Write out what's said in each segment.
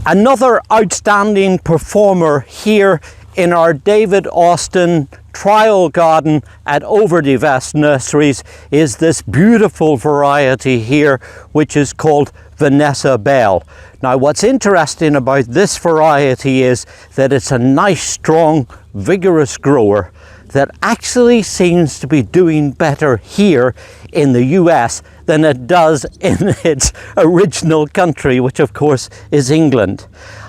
Another outstanding performer here in our David Austin trial garden at Overdevest Nurseries is this beautiful variety here, which is called Vanessa Bell. Now, what's interesting about this variety is that it's a nice, strong, vigorous grower that actually seems to be doing better here in the US than it does in its original country, which of course is England.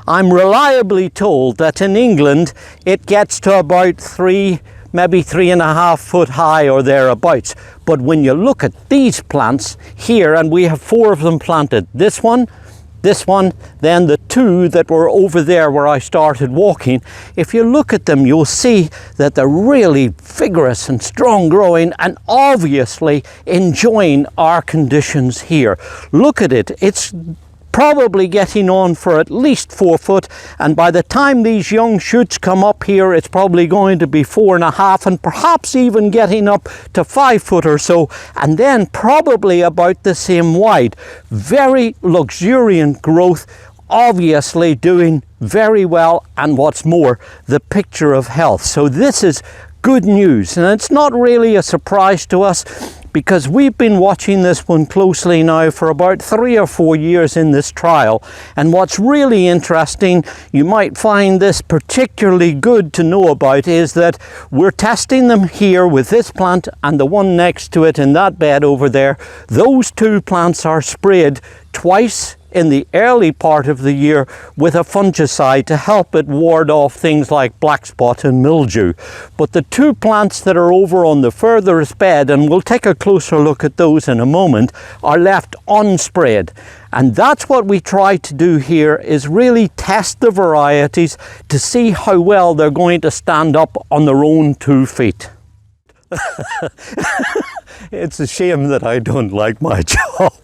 I'm reliably told that in England it gets to about maybe 3.5 foot high or thereabouts. But when you look at these plants here, and we have 4 of them planted, this one, then the 2 that were over there where I started walking, if you look at them, you'll see that they're really vigorous and strong growing and obviously enjoying our conditions here. Look at it, it's probably getting on for at least 4 foot, and by the time these young shoots come up here, it's probably going to be 4.5 and perhaps even getting up to 5 foot or so, and then probably about the same wide. Very luxuriant growth, obviously doing very well, and what's more, the picture of health. So this is good news, and it's not really a surprise to us, because we've been watching this one closely now for about 3 or 4 years in this trial. And what's really interesting, you might find this particularly good to know about, is that we're testing them here with this plant and the one next to it in that bed over there. Those 2 plants are sprayed twice in the early part of the year with a fungicide to help it ward off things like black spot and mildew. But the 2 plants that are over on the furthest bed, and we'll take a closer look at those in a moment, are left unsprayed. And that's what we try to do here, is really test the varieties to see how well they're going to stand up on their own 2 feet. It's a shame that I don't like my job.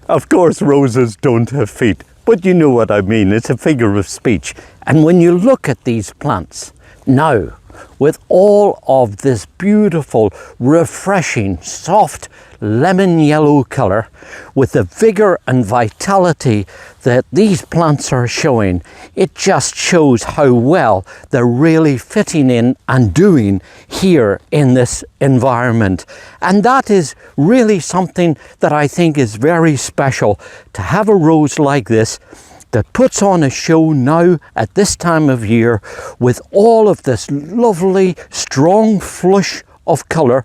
Of course, roses don't have feet, but you know what I mean. It's a figure of speech. And when you look at these plants now, with all of this beautiful, refreshing, soft lemon yellow color, with the vigor and vitality that these plants are showing, it just shows how well they're really fitting in and doing here in this environment. And that is really something that I think is very special, to have a rose like this that puts on a show now at this time of year with all of this lovely strong flush of color,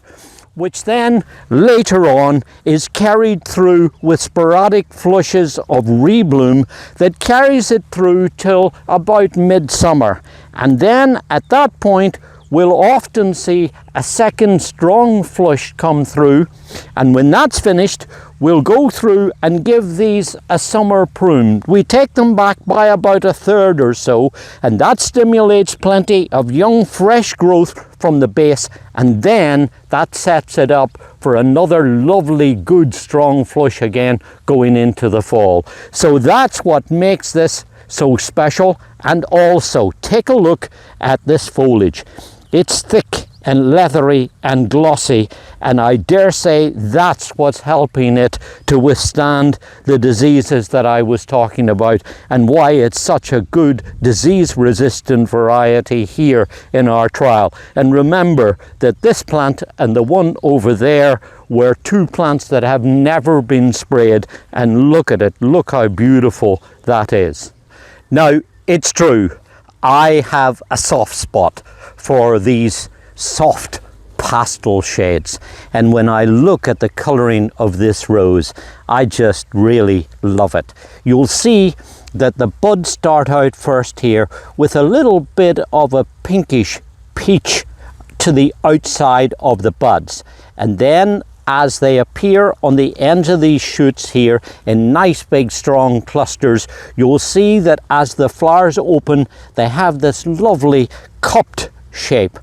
which then later on is carried through with sporadic flushes of rebloom that carries it through till about midsummer. And then at that point we'll often see a second strong flush come through, and when that's finished we'll go through and give these a summer prune. We take them back by about 1/3 or so, and that stimulates plenty of young fresh growth from the base, and then that sets it up for another lovely good strong flush again going into the fall. So that's what makes this so special. And also take a look at this foliage. It's thick and leathery and glossy, and I dare say that's what's helping it to withstand the diseases that I was talking about, and why it's such a good disease-resistant variety here in our trial. And remember that this plant and the one over there were 2 plants that have never been sprayed, and look at it, look how beautiful that is. Now, it's true, I have a soft spot for these soft pastel shades, and when I look at the coloring of this rose, I just really love it. You'll see that the buds start out first here with a little bit of a pinkish peach to the outside of the buds, and then as they appear on the ends of these shoots here in nice big strong clusters, you'll see that as the flowers open, they have this lovely cupped shape.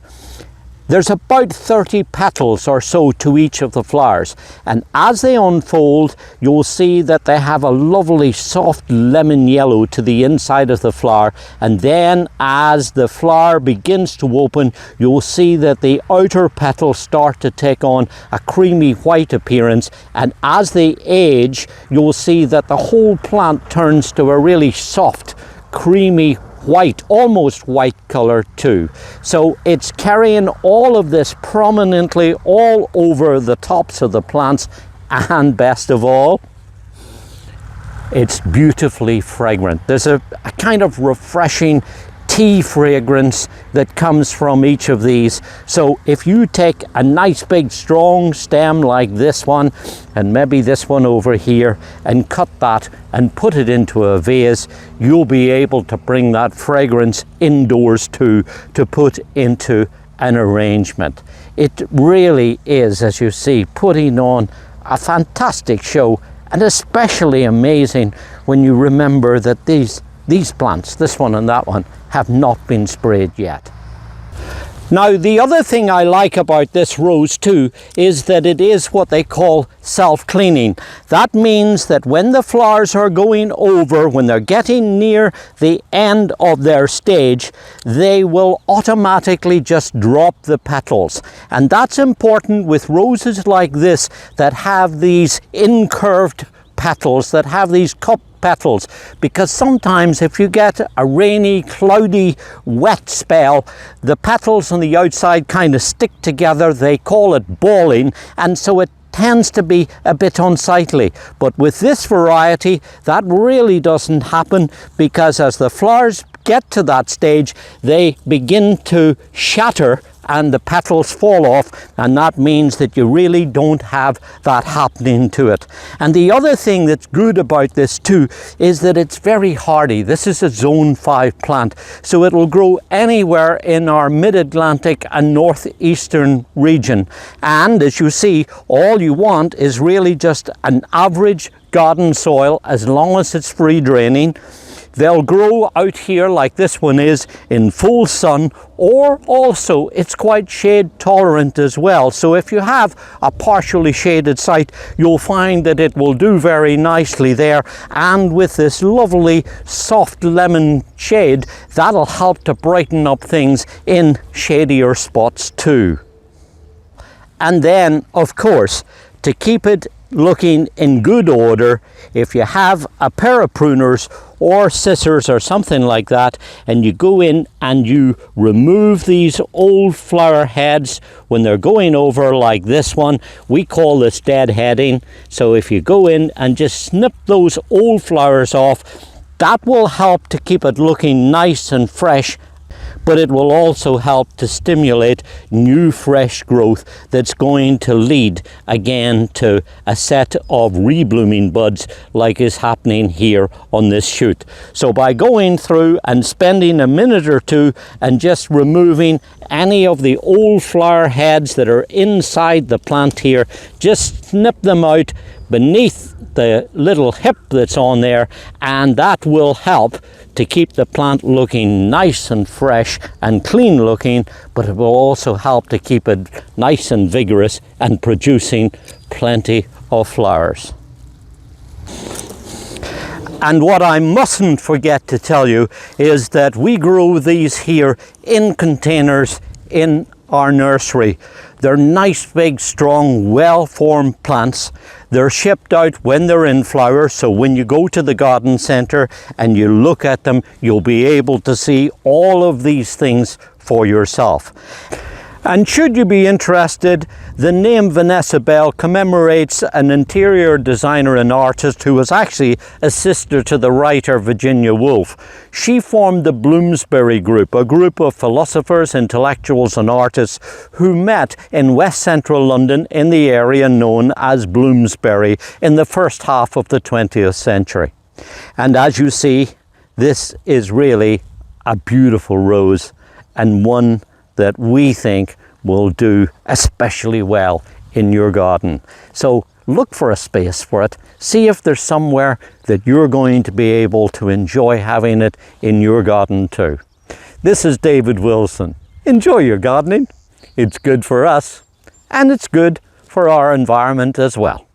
There's about 30 petals or so to each of the flowers, and as they unfold you'll see that they have a lovely soft lemon yellow to the inside of the flower, and then as the flower begins to open you'll see that the outer petals start to take on a creamy white appearance, and as they age you'll see that the whole plant turns to a really soft, creamy white, almost white color too. So it's carrying all of this prominently all over the tops of the plants, and best of all, it's beautifully fragrant. There's a kind of refreshing tea fragrance that comes from each of these. So if you take a nice big strong stem like this one, and maybe this one over here, and cut that and put it into a vase, you'll be able to bring that fragrance indoors too, to put into an arrangement. It really is, as you see, putting on a fantastic show, and especially amazing when you remember that these plants, this one and that one, have not been sprayed yet. Now, the other thing I like about this rose too is that it is what they call self-cleaning. That means that when the flowers are going over, when they're getting near the end of their stage, they will automatically just drop the petals. And that's important with roses like this that have these incurved petals, that have these cup petals, because sometimes if you get a rainy, cloudy, wet spell, the petals on the outside kind of stick together. They call it balling, and so it tends to be a bit unsightly. But with this variety, that really doesn't happen, because as the flowers get to that stage, they begin to shatter and the petals fall off, and that means that you really don't have that happening to it. And the other thing that's good about this too is that it's very hardy. This is a zone 5 plant, so it'll grow anywhere in our mid-Atlantic and northeastern region. And as you see, all you want is really just an average garden soil, as long as it's free draining. They'll grow out here like this one is in full sun, or also it's quite shade tolerant as well. So if you have a partially shaded site, you'll find that it will do very nicely there. And with this lovely soft lemon shade, that'll help to brighten up things in shadier spots too. And then, of course, to keep it looking in good order, if you have a pair of pruners or scissors or something like that, and you go in and you remove these old flower heads when they're going over like this one, we call this deadheading. So if you go in and just snip those old flowers off, that will help to keep it looking nice and fresh, but it will also help to stimulate new fresh growth that's going to lead again to a set of reblooming buds like is happening here on this shoot. So by going through and spending a minute or two and just removing any of the old flower heads that are inside the plant here, just snip them out beneath the little hip that's on there, and that will help to keep the plant looking nice and fresh and clean looking, but it will also help to keep it nice and vigorous and producing plenty of flowers. And what I mustn't forget to tell you is that we grow these here in containers in our nursery. They're nice, big, strong, well-formed plants. They're shipped out when they're in flower, so when you go to the garden centre and you look at them, you'll be able to see all of these things for yourself. And should you be interested, the name Vanessa Bell commemorates an interior designer and artist who was actually a sister to the writer Virginia Woolf. She formed the Bloomsbury Group, a group of philosophers, intellectuals and artists who met in West Central London in the area known as Bloomsbury in the first half of the 20th century. And as you see, this is really a beautiful rose, and one that we think will do especially well in your garden. So look for a space for it. See if there's somewhere that you're going to be able to enjoy having it in your garden too. This is David Wilson. Enjoy your gardening. It's good for us, and it's good for our environment as well.